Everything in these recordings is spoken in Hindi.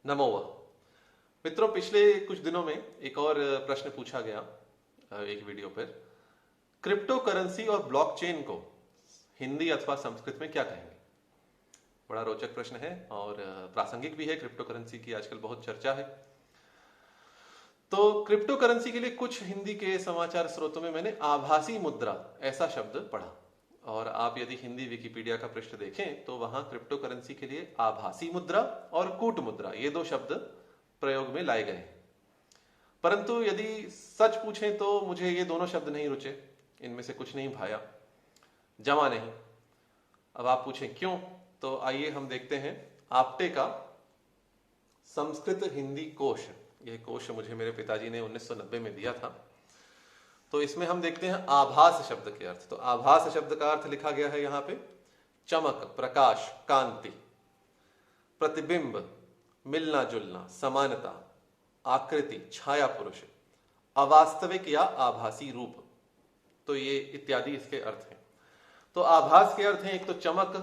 नमोवा। मित्रों, पिछले कुछ दिनों में एक और प्रश्न पूछा गया एक वीडियो पर, क्रिप्टो करेंसी और ब्लॉकचेन को हिंदी अथवा संस्कृत में क्या कहेंगे। बड़ा रोचक प्रश्न है और प्रासंगिक भी है। क्रिप्टो करेंसी की आजकल बहुत चर्चा है। तो क्रिप्टो करेंसी के लिए कुछ हिंदी के समाचार स्रोतों में मैंने आभासी मुद्रा ऐसा शब्द पढ़ा, और आप यदि हिंदी विकिपीडिया का पृष्ठ देखें तो वहां क्रिप्टो करेंसी के लिए आभासी मुद्रा और कूट मुद्रा ये दो शब्द प्रयोग में लाए गए। परंतु यदि सच पूछें तो मुझे ये दोनों शब्द नहीं रुचे, इनमें से कुछ नहीं भाया, जमा नहीं। अब आप पूछें क्यों, तो आइए हम देखते हैं आपटे का संस्कृत हिंदी कोश। यह कोश मुझे मेरे पिताजी ने 1990 में दिया था। तो इसमें हम देखते हैं आभास शब्द के अर्थ। तो आभास शब्द का अर्थ लिखा गया है यहां पे चमक, प्रकाश, कांति, प्रतिबिंब, मिलना जुलना, समानता, आकृति, छाया पुरुष, अवास्तविक या आभासी रूप। तो ये इत्यादि इसके अर्थ हैं। तो आभास के अर्थ हैं एक तो चमक,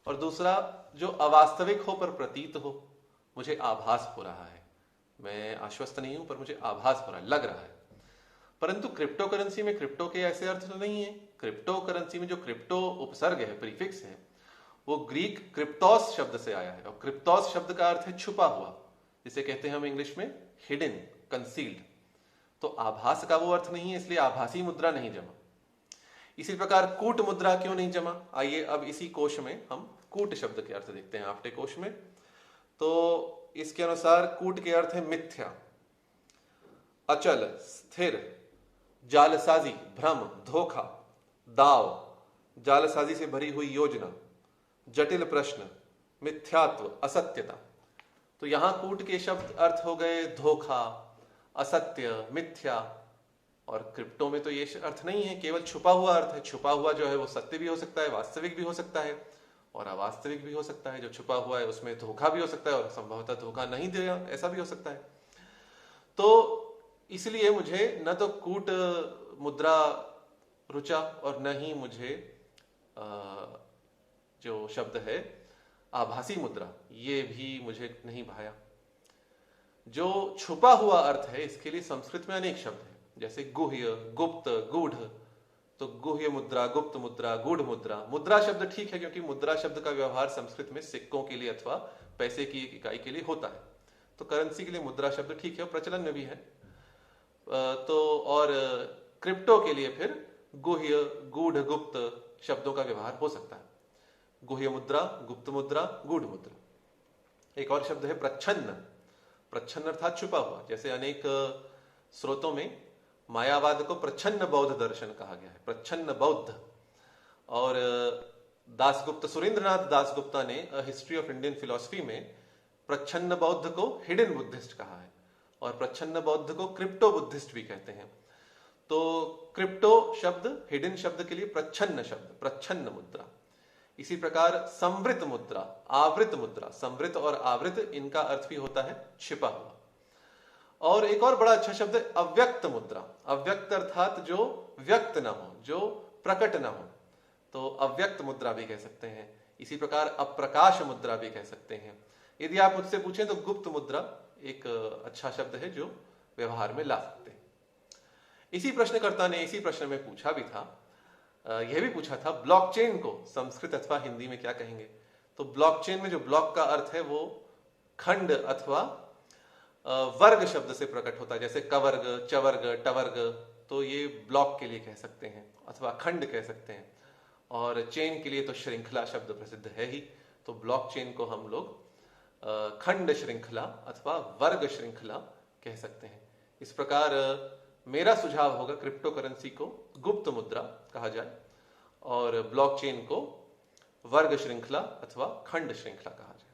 और दूसरा जो अवास्तविक हो पर प्रतीत हो। मुझे आभास हो रहा है, मैं आश्वस्त नहीं हूं पर मुझे आभास हो रहा है, लग रहा है। परंतु क्रिप्टो करेंसी में क्रिप्टो के ऐसे अर्थ तो नहीं है। क्रिप्टो करेंसी में जो क्रिप्टो उपसर्ग है, प्रीफिक्स है, वो ग्रीक क्रिप्टोस शब्द से आया है, और क्रिप्टोस शब्द का अर्थ है छुपा हुआ, जिसे कहते हैं हम इंग्लिश में हिडन, कंसील्ड। तो आभास का वो अर्थ नहीं है, इसलिए आभासी मुद्रा नहीं जमा। इसी प्रकार कूट मुद्रा क्यों नहीं जमा, आइए अब इसी कोश में हम कूट शब्द के अर्थ देखते हैं आपटे कोश में। तो इसके अनुसार कूट के अर्थ है मिथ्या, अचल, स्थिर, जालसाजी, भ्रम, धोखा, दाव, जालसाजी से भरी हुई योजना, जटिल प्रश्न, मिथ्यात्व, असत्यता। तो यहां कूट के शब्द अर्थ हो गए धोखा, असत्य, मिथ्या। और क्रिप्टो में तो ये अर्थ नहीं है, केवल छुपा हुआ अर्थ है। छुपा हुआ जो है वो सत्य भी हो सकता है, वास्तविक भी हो सकता है, और अवास्तविक भी हो सकता है। जो छुपा हुआ है उसमें धोखा भी हो सकता है, और संभवतः धोखा नहीं देगा ऐसा भी हो सकता है। तो इसलिए मुझे न तो कूट मुद्रा रुचा और न ही मुझे जो शब्द है आभासी मुद्रा, ये भी मुझे नहीं भाया। जो छुपा हुआ अर्थ है इसके लिए संस्कृत में अनेक शब्द हैं, जैसे गुह्य, गुप्त, गूढ़। तो गुह्य मुद्रा, गुप्त मुद्रा, गूढ़ मुद्रा। मुद्रा शब्द ठीक है, क्योंकि मुद्रा शब्द का व्यवहार संस्कृत में सिक्कों के लिए अथवा पैसे की एक इकाई के लिए होता है। तो करेंसी के लिए मुद्रा शब्द ठीक है, प्रचलन में भी है। तो और क्रिप्टो के लिए फिर गुह्य, गूढ़, गुप्त शब्दों का व्यवहार हो सकता है। गुह्य मुद्रा, गुप्त मुद्रा, गूढ़ मुद्रा। एक और शब्द है प्रच्छन्न। प्रच्छन्न अर्थात छुपा हुआ। जैसे अनेक स्रोतों में मायावाद को प्रच्छन्न बौद्ध दर्शन कहा गया है, प्रच्छन्न बौद्ध। और दासगुप्त, सुरेंद्रनाथ दासगुप्ता ने हिस्ट्री ऑफ इंडियन फिलॉसफी में प्रच्छन्न बौद्ध को हिडन बुद्धिस्ट कहा है, और प्रच्छन्न बौद्ध को क्रिप्टो बुद्धिस्ट भी कहते हैं। तो क्रिप्टो शब्द हिडन शब्द के लिए प्रच्छन्न शब्द, प्रच्छन्न मुद्रा। इसी प्रकार संवृत मुद्रा, आवृत मुद्रा। संवृत और आवृत इनका अर्थ भी होता है छिपा हुआ। और एक और बड़ा अच्छा शब्द है अव्यक्त मुद्रा। अव्यक्त अर्थात जो व्यक्त ना हो, जो प्रकट ना हो, तो अव्यक्त मुद्रा भी कह सकते हैं। इसी प्रकार अप्रकाश मुद्रा भी कह सकते हैं। यदि आप मुझसे पूछें तो गुप्त मुद्रा एक अच्छा शब्द है जो व्यवहार में ला सकते हैं। इसी प्रश्नकर्ता ने इसी प्रश्न में पूछा भी था, यह भी पूछा था ब्लॉकचेन को संस्कृत अथवा हिंदी में क्या कहेंगे। तो ब्लॉकचेन में जो ब्लॉक का अर्थ है वो खंड अथवा वर्ग शब्द से प्रकट होता है, जैसे कवर्ग, चवर्ग, टवर्ग। तो ये ब्लॉक के लिए कह सकते हैं अथवा खंड कह सकते हैं। और चेन के लिए तो श्रृंखला शब्द प्रसिद्ध है ही। तो ब्लॉकचेन को हम लोग खंड श्रृंखला अथवा वर्ग श्रृंखला कह सकते हैं। इस प्रकार मेरा सुझाव होगा क्रिप्टो करेंसी को गुप्त मुद्रा कहा जाए और ब्लॉकचेन को वर्ग श्रृंखला अथवा खंड श्रृंखला कहा जाए।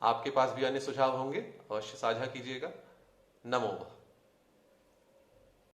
आपके पास भी अन्य सुझाव होंगे, अवश्य साझा कीजिएगा। नमो।